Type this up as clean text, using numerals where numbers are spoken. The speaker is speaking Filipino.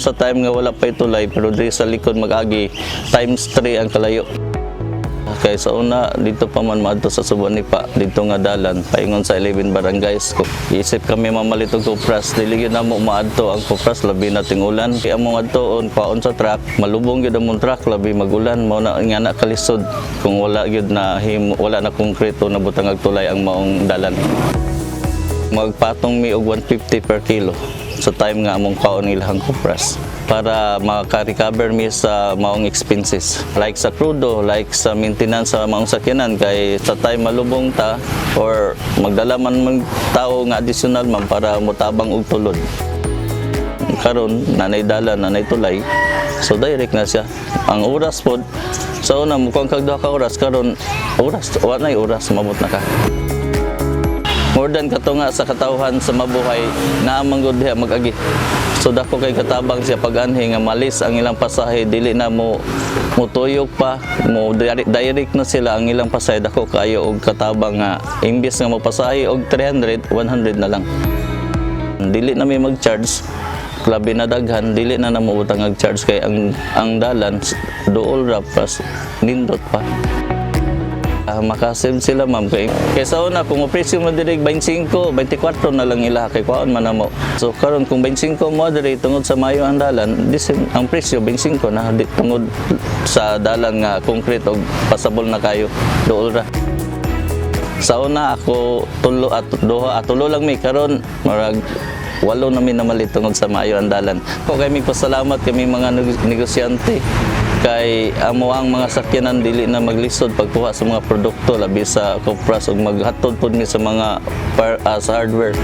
Sa time nga wala pa itulay, pero diri sa likod mag-agi times 3 ang kalayo. Kaya sa una, dito pa man maadto sa Subanipa, dito nga dalan, paingon sa 11 barangays. Isip kami mamalitog kupras, dili yun na mo maadto ang kupras, labi nating ulan. Kaya mo adtoon, paon sa truck, malubong yun ang truck, labi magulan, mo na nga na kalisod. Kung wala yun na, wala na konkreto na butang agtulay ang maong dalan. Magpatong mi og 150 per kilo sa time nga among kaon ilahang kupras para maka-recover mi sa maong expenses like sa krudo, like sa maintenance sa maong sakyanan kay sa time malubong ta or magdala man mag tao nga additional man para motabang og tulod. Karon nanay dala, nanay tulay, so direct na siya. Ang oras pod sa una mo kung kag duha ka oras, karon oras wa nay oras mabot na ka. More than kato nga sa katawhan sa mabuhay na manggod diha mag-agi. So dako kay katabang siya pag-anhi nga malis ang ilang pasahe, dili na mo tuyok pa, mo direct na sila ang ilang pasahe. Dako kayo og katabang nga imbes nga mo pasahe og 300, 100 na lang. Dili na may mag-charge, labi na daghan, dili na namo utang mag-charge kay ang dalan dool ra plus nindot pa. Makasave sila ma'am kay sa una kung presyo mo diri 25, 24 na lang ila kay kuan man namo. So karon kung 25 mo diri tungod sa mayo ang dalan, ang presyo 25 na tungod sa dalan nga concrete og pasabol na kayo dool ra. Sa una ako tulo lang mi karon marag walo na mi namalit tungod sa mayo ang dalan. Ko kay mi pasalamat kami mga negosyante kay amo ang mga sakyanan dili na maglisod pagkuha sa mga produkto labi sa kupras ug maghatod pud mi sa mga hardware.